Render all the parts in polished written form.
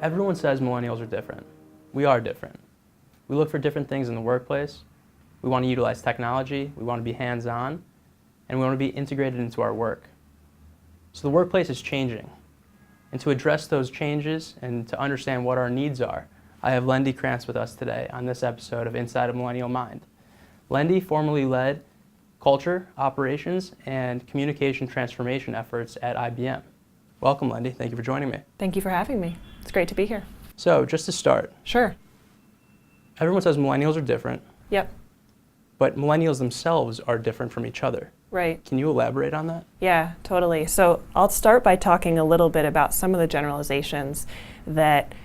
Everyone says millennials are different. We are different. We look for different things in the workplace. We want to utilize technology. We want to be hands-on. And we want to be integrated into our work. So the workplace is changing. And to address those changes and to understand what our needs are, I have Lendy Krantz with us today on this episode of Inside a Millennial Mind. Lendy formerly led culture, operations, and communication transformation efforts at IBM. Welcome, Lendy. Thank you for joining me. Thank you for having me. It's great to be here. So, just to start. Sure. Everyone says millennials are different. Yep. But millennials themselves are different from each other. Right. Can you elaborate on that? Yeah, totally. So I'll start by talking a little bit about some of the generalizations that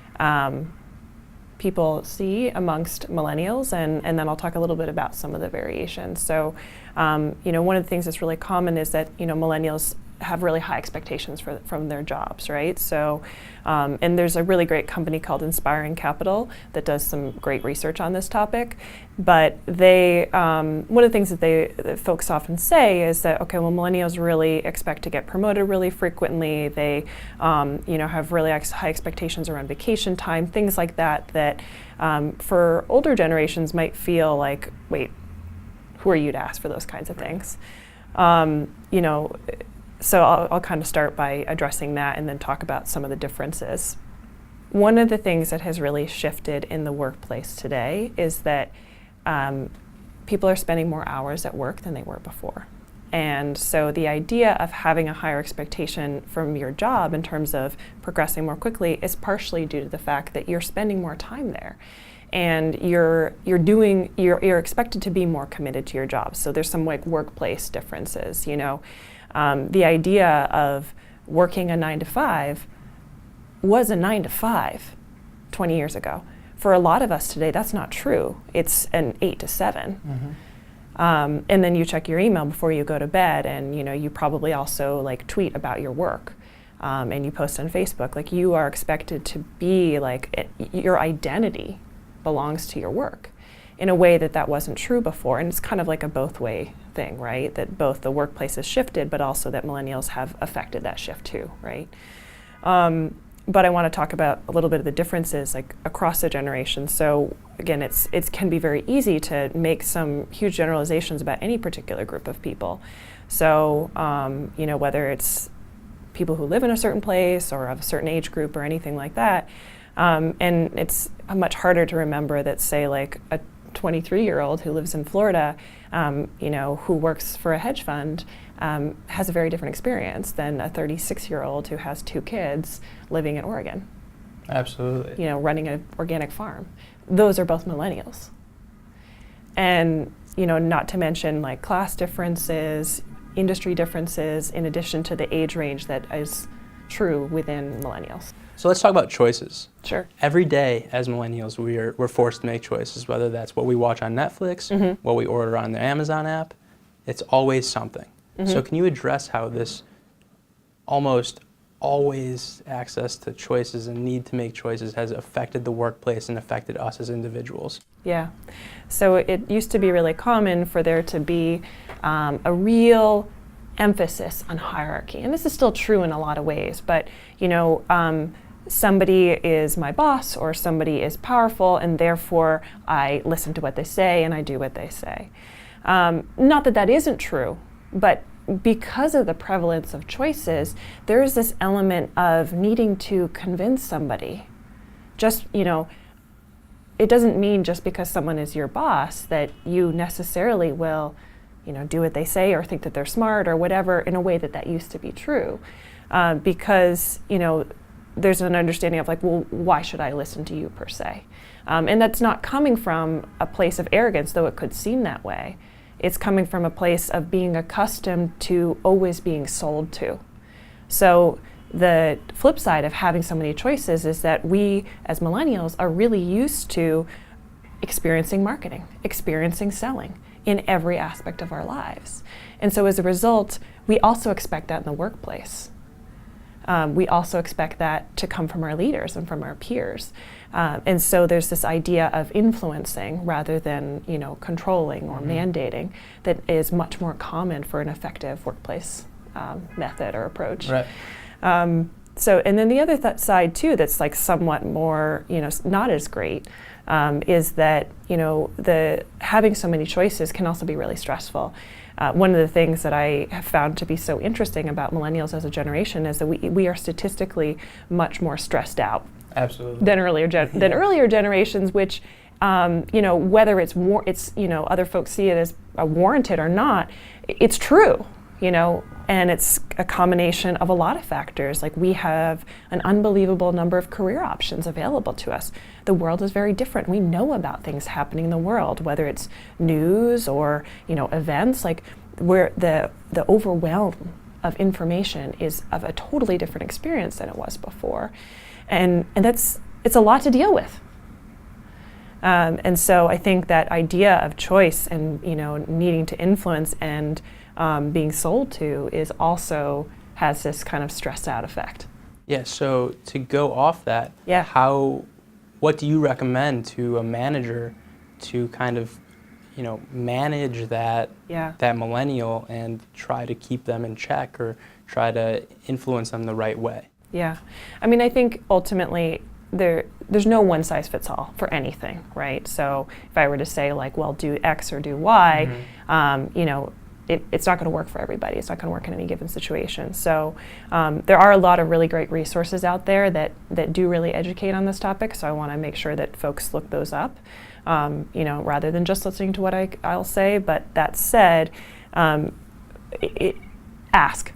people see amongst millennials, and then I'll talk a little bit about some of the variations. So, one of the things that's really common is that, millennials have really high expectations from their jobs, right? So, and there's a really great company called Inspiring Capital that does some great research on this topic. But they, one of the things that folks often say is that, okay, well, millennials really expect to get promoted really frequently. They, have really high expectations around vacation time, things like that, that for older generations might feel like, wait, who are you to ask for those kinds of things? So I'll kind of start by addressing that and then talk about some of the differences. One of the things that has really shifted in the workplace today is that people are spending more hours at work than they were before. And so the idea of having a higher expectation from your job in terms of progressing more quickly is partially due to the fact that you're spending more time there. And you're expected to be more committed to your job. So there's some like workplace differences, The idea of working a 9 to 5 was a 9 to 5 20 years ago. For a lot of us today, that's not true. It's an 8 to 7. Mm-hmm. And then you check your email before you go to bed, and you probably also tweet about your work, and you post on Facebook. You are expected to be your identity belongs to your work in a way that wasn't true before. And it's kind of like a both-way thing, right? That both the workplace has shifted, but also that millennials have affected that shift too, right? But I want to talk about a little bit of the differences across the generations. So again, it can be very easy to make some huge generalizations about any particular group of people. So whether it's people who live in a certain place or of a certain age group or anything like that, and it's much harder to remember that, say, a 23-year-old who lives in Florida, who works for a hedge fund, has a very different experience than a 36-year-old who has 2 kids living in Oregon. Absolutely. Running an organic farm. Those are both millennials. And, not to mention class differences, industry differences, in addition to the age range that is true within millennials. So let's talk about choices. Sure. Every day as millennials, we're forced to make choices, whether that's what we watch on Netflix, mm-hmm. what we order on the Amazon app. It's always something. Mm-hmm. So can you address how this almost always access to choices and need to make choices has affected the workplace and affected us as individuals? Yeah. So it used to be really common for there to be a real emphasis on hierarchy. And this is still true in a lot of ways, but somebody is my boss or somebody is powerful, and therefore I listen to what they say and I do what they say. Not that isn't true, but because of the prevalence of choices, there is this element of needing to convince somebody. Just, it doesn't mean just because someone is your boss that you necessarily will do what they say or think that they're smart or whatever in a way that used to be true. Because, there's an understanding of well, why should I listen to you per se? And that's not coming from a place of arrogance, though it could seem that way. It's coming from a place of being accustomed to always being sold to. So the flip side of having so many choices is that we, as millennials, are really used to experiencing marketing, experiencing selling in every aspect of our lives. And so as a result, we also expect that in the workplace. We also expect that to come from our leaders and from our peers. And so there's this idea of influencing rather than, controlling or mandating that is much more common for an effective workplace method or approach. Right. So, and then the other side too, that's like somewhat more, not as great, is that, the having so many choices can also be really stressful. One of the things that I have found to be so interesting about millennials as a generation is that we are statistically much more stressed out. Absolutely. Than earlier generations, which, whether it's other folks see it as warranted or not, it's true, and it's a combination of a lot of factors. Like, we have an unbelievable number of career options available to us. The world is very different. We know about things happening in the world, whether it's news or, events, like where the overwhelm of information is of a totally different experience than it was before. And it's a lot to deal with. And so I think that idea of choice and, needing to influence and being sold to has this kind of stressed out effect. Yeah, so to go off that, what do you recommend to a manager to kind of, manage that millennial and try to keep them in check or try to influence them the right way? Yeah, I mean, I think ultimately there's no one size fits all for anything, right? So if I were to say like, well, do X or do Y, it's not going to work for everybody. It's not going to work in any given situation. So there are a lot of really great resources out there that do really educate on this topic. So I want to make sure that folks look those up, rather than just listening to what I'll say. But that said, ask.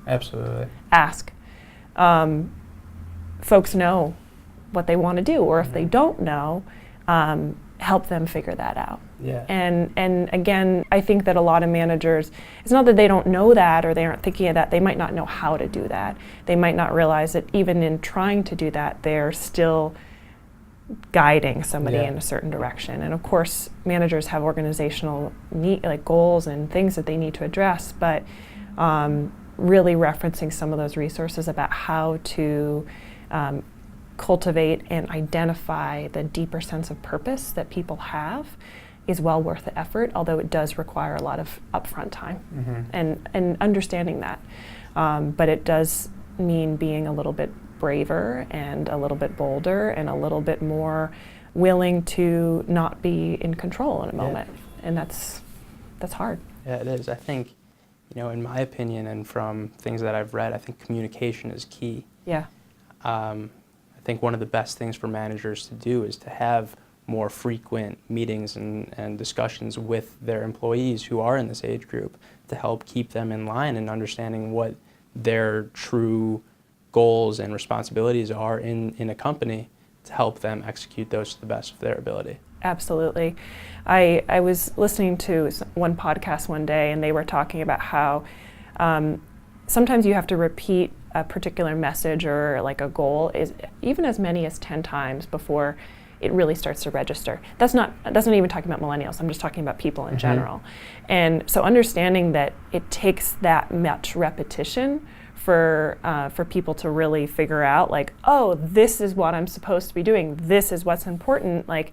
Absolutely. Ask. Folks know what they want to do, or if they don't know, help them figure that out. Yeah. And again, I think that a lot of managers, it's not that they don't know that or they aren't thinking of that, they might not know how to do that. They might not realize that even in trying to do that, they're still guiding somebody in a certain direction. And of course, managers have organizational goals and things that they need to address, but really referencing some of those resources about how to cultivate and identify the deeper sense of purpose that people have is well worth the effort, although it does require a lot of upfront time and understanding that. But it does mean being a little bit braver and a little bit bolder and a little bit more willing to not be in control in a moment. And that's hard. Yeah, it is. I think, in my opinion and from things that I've read, I think communication is key. Yeah. I think one of the best things for managers to do is to have more frequent meetings and discussions with their employees who are in this age group to help keep them in line and understanding what their true goals and responsibilities are in a company to help them execute those to the best of their ability. Absolutely. I was listening to one podcast one day, and they were talking about how sometimes you have to repeat a particular message or like a goal is even as many as 10 times before it really starts to register. That's not even talking about millennials. I'm just talking about people in general. And so understanding that it takes that much repetition for people to really figure out, like, oh, this is what I'm supposed to be doing. This is what's important. Like,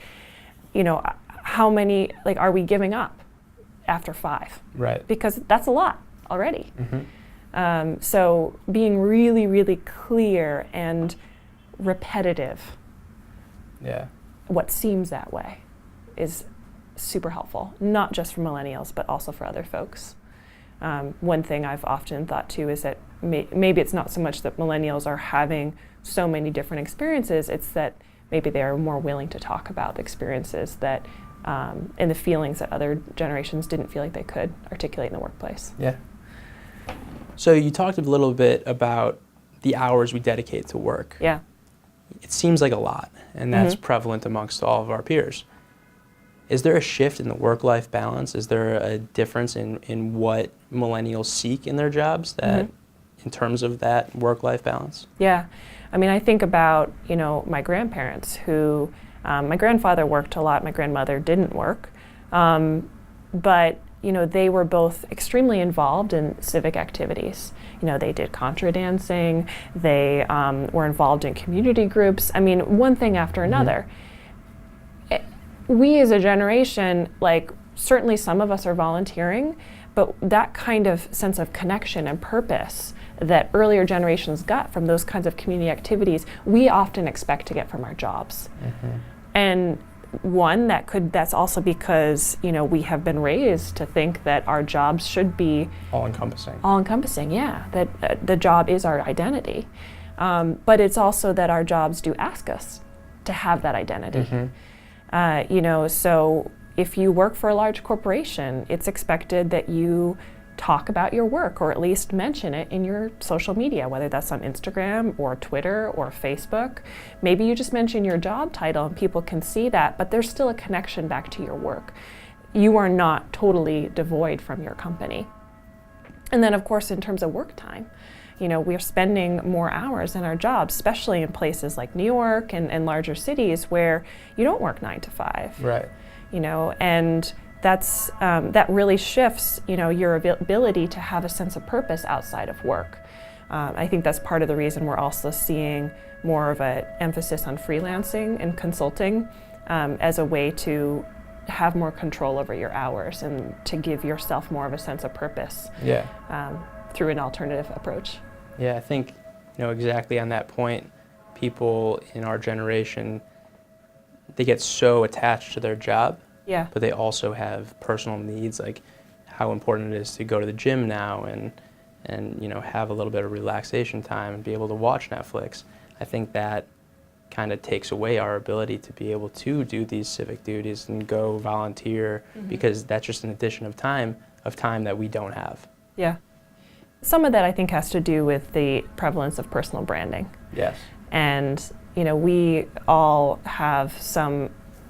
how many, like, are we giving up after 5? Right. Because that's a lot already. So being really, really clear and repetitive, what seems that way, is super helpful, not just for millennials, but also for other folks. One thing I've often thought too is that maybe it's not so much that millennials are having so many different experiences, it's that maybe they're more willing to talk about the experiences that and the feelings that other generations didn't feel like they could articulate in the workplace. Yeah. So you talked a little bit about the hours we dedicate to work. Yeah. It seems like a lot, and that's prevalent amongst all of our peers. Is there a shift in the work-life balance? Is there a difference in what millennials seek in their jobs that, in terms of that work-life balance? Yeah. I mean, I think about, my grandparents who, my grandfather worked a lot, my grandmother didn't work, but they were both extremely involved in civic activities. They did contra dancing, they were involved in community groups. I mean, one thing after another. We as a generation, certainly some of us are volunteering, but that kind of sense of connection and purpose that earlier generations got from those kinds of community activities, we often expect to get from our jobs. And that's also because, we have been raised to think that our jobs should be all-encompassing, yeah, that the job is our identity. But it's also that our jobs do ask us to have that identity. So if you work for a large corporation, it's expected that you talk about your work, or at least mention it in your social media, whether that's on Instagram or Twitter or Facebook. Maybe you just mention your job title and people can see that, but there's still a connection back to your work. You are not totally devoid from your company. And then, of course, in terms of work time, we're spending more hours in our jobs, especially in places like New York and larger cities where you don't work 9 to 5. Right. And that really shifts, your ability to have a sense of purpose outside of work. I think that's part of the reason we're also seeing more of an emphasis on freelancing and consulting as a way to have more control over your hours and to give yourself more of a sense of purpose through an alternative approach. Yeah, I think, exactly on that point, people in our generation, they get so attached to their job. Yeah. But they also have personal needs, like how important it is to go to the gym now and have a little bit of relaxation time and be able to watch Netflix. I think that kind of takes away our ability to be able to do these civic duties and go volunteer, because that's just an addition of time that we don't have. Yeah. Some of that, I think, has to do with the prevalence of personal branding. Yes. And, we all have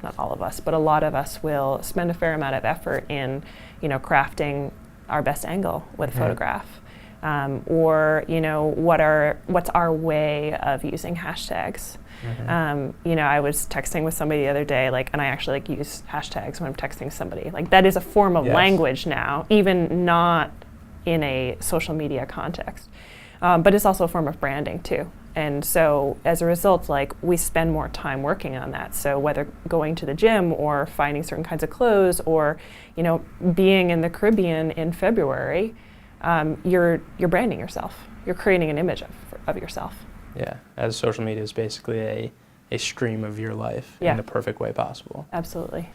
not all of us, but a lot of us will spend a fair amount of effort in, crafting our best angle with a photograph, or what's our way of using hashtags. I was texting with somebody the other day, and I actually use hashtags when I'm texting somebody. That is a form of language now, even not in a social media context, but it's also a form of branding too. And so as a result, we spend more time working on that. So whether going to the gym or finding certain kinds of clothes or, being in the Caribbean in February, you're branding yourself. You're creating an image of yourself. Yeah, as social media is basically a stream of your life in the perfect way possible. Absolutely.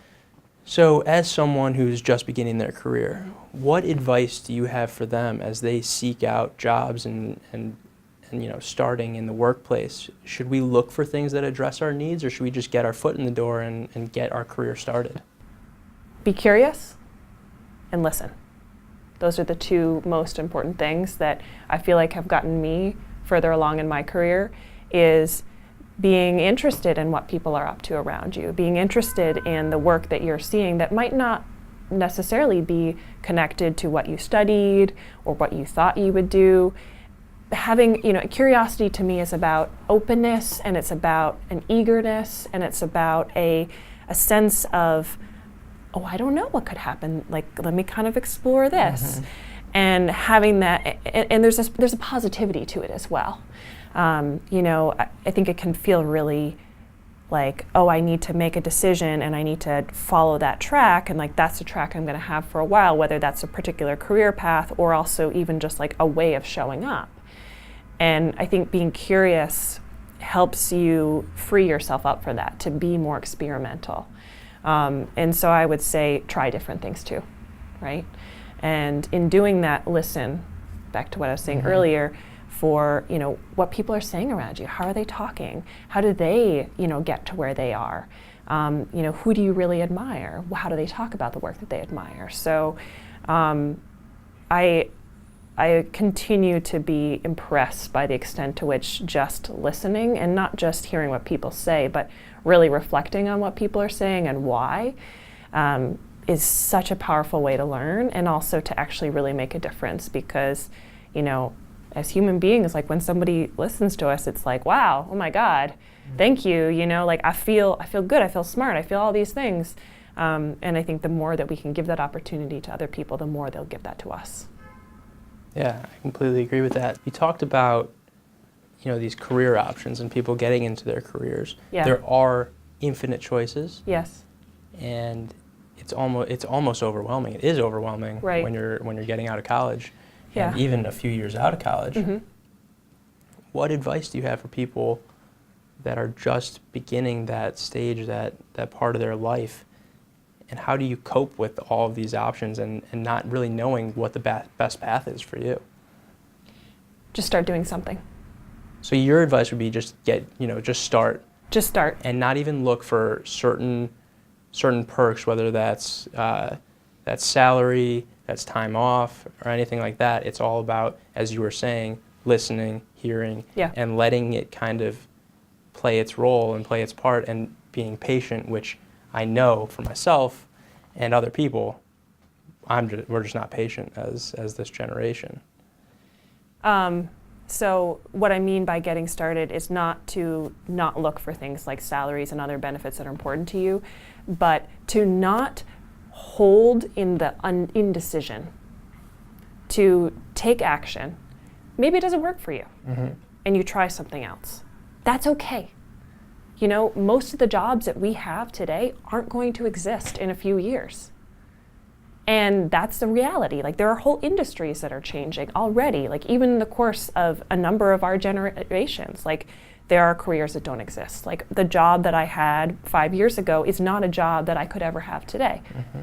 So as someone who's just beginning their career, what advice do you have for them as they seek out jobs and starting in the workplace? Should we look for things that address our needs, or should we just get our foot in the door and get our career started? Be curious and listen. Those are the two most important things that I feel like have gotten me further along in my career, is being interested in what people are up to around you, being interested in the work that you're seeing that might not necessarily be connected to what you studied or what you thought you would do. Having, curiosity to me is about openness, and it's about an eagerness, and it's about a sense of, I don't know what could happen. Let me kind of explore this. And having that, and there's a positivity to it as well. I think it can feel really I need to make a decision and I need to follow that track, and that's the track I'm going to have for a while, whether that's a particular career path or also even just a way of showing up. And I think being curious helps you free yourself up for that, to be more experimental. And so I would say try different things too, right? And in doing that, listen, back to what I was saying earlier, for what people are saying around you. How are they talking? How do they get to where they are? Who do you really admire? How do they talk about the work that they admire? So I continue to be impressed by the extent to which just listening, and not just hearing what people say, but really reflecting on what people are saying and why, is such a powerful way to learn, and also to actually really make a difference. Because as human beings, when somebody listens to us, it's wow, oh my God, thank you, I feel good, I feel smart, I feel all these things. And I think the more that we can give that opportunity to other people, the more they'll give that to us. Yeah, I completely agree with that. You talked about, these career options and people getting into their careers. Yeah. There are infinite choices. Yes. And it's almost overwhelming. It is overwhelming right. when you're getting out of college. Yeah. and even a few years out of college. Mm-hmm. What advice do you have for people that are just beginning that stage, that part of their life? And how do you cope with all of these options and not really knowing what the best path is for you? Just start doing something. So your advice would be just start. Just start. And not even look for certain perks, whether that's salary, that's time off, or anything like that. It's all about, as you were saying, listening, hearing, Yeah. and letting it kind of play its role and play its part, and being patient, which I know for myself and other people, we're just not patient as this generation. So what I mean by getting started is not to not look for things like salaries and other benefits that are important to you, but to not hold in the indecision, to take action. Maybe it doesn't work for you, Mm-hmm. and you try something else. That's okay. You know, most of the jobs that we have today aren't going to exist in a few years. And that's the reality. Like, there are whole industries that are changing already. Like, even in the course of a number of our generations, like, there are careers that don't exist. Like, the job that I had 5 years ago is not a job that I could ever have today. Mm-hmm.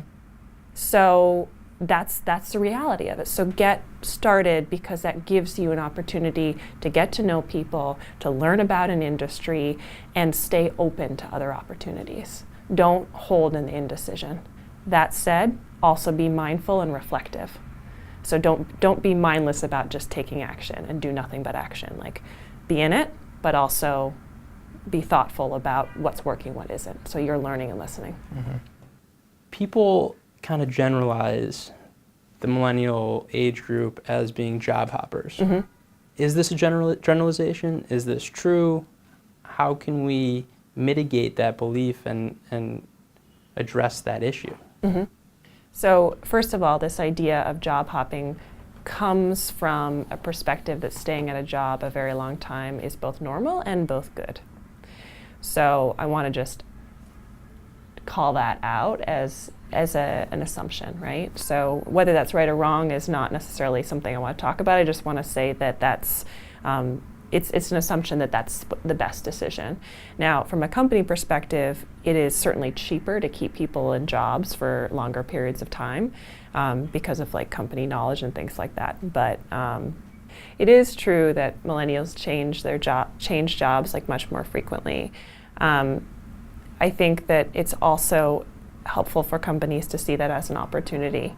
So that's the reality of it. So get started, because that gives you an opportunity to get to know people, to learn about an industry, and stay open to other opportunities. Don't hold in the indecision. That said, also be mindful and reflective. So don't be mindless about just taking action and do nothing but action. Like, be in it, but also be thoughtful about what's working, what isn't. So you're learning and listening. Mm-hmm. People kind of generalize the millennial age group as being job hoppers. Mm-hmm. Is this a generalization? Is this true? How can we mitigate that belief and address that issue? Mm-hmm. So first of all, this idea of job hopping comes from a perspective that staying at a job a very long time is both normal and both good. So I want to just call that out as an assumption, right? So whether that's right or wrong is not necessarily something I want to talk about. I just want to say that that's it's an assumption that that's the best decision. Now, from a company perspective, it is certainly cheaper to keep people in jobs for longer periods of time because of like company knowledge and things like that. But it is true that millennials change jobs like much more frequently. I think that it's also helpful for companies to see that as an opportunity.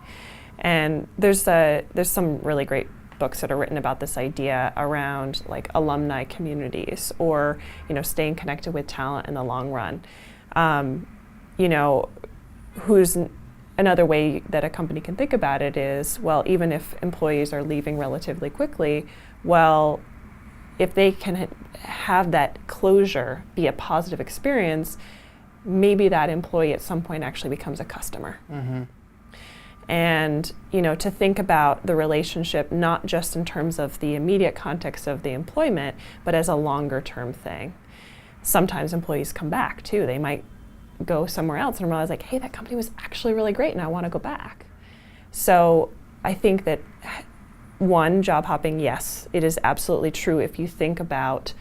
And there's some really great books that are written about this idea around like alumni communities, or staying connected with talent in the long run. Who's another way that a company can think about it is, well, even if employees are leaving relatively quickly, well, if they can have that closure be a positive experience, maybe that employee at some point actually becomes a customer. Mm-hmm. And to think about the relationship not just in terms of the immediate context of the employment, but as a longer term thing. Sometimes employees come back too. They might go somewhere else and realize, like, hey, that company was actually really great and I want to go back. So I think that job hopping, yes, it is absolutely true if you think about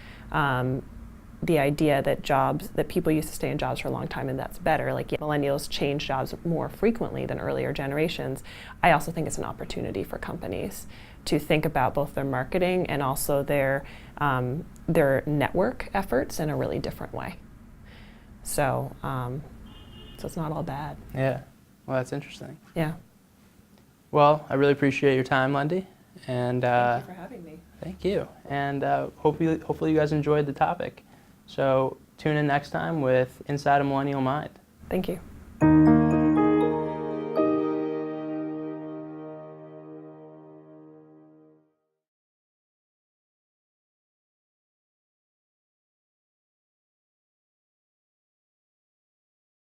the idea that people used to stay in jobs for a long time, and that's better. Like, millennials change jobs more frequently than earlier generations. I also think it's an opportunity for companies to think about both their marketing and also their network efforts in a really different way. So it's not all bad. Yeah. Well, that's interesting. Yeah. Well, I really appreciate your time, Lendy. And thank you for having me. Thank you. And hopefully you guys enjoyed the topic. So tune in next time with Inside a Millennial Mind. Thank you.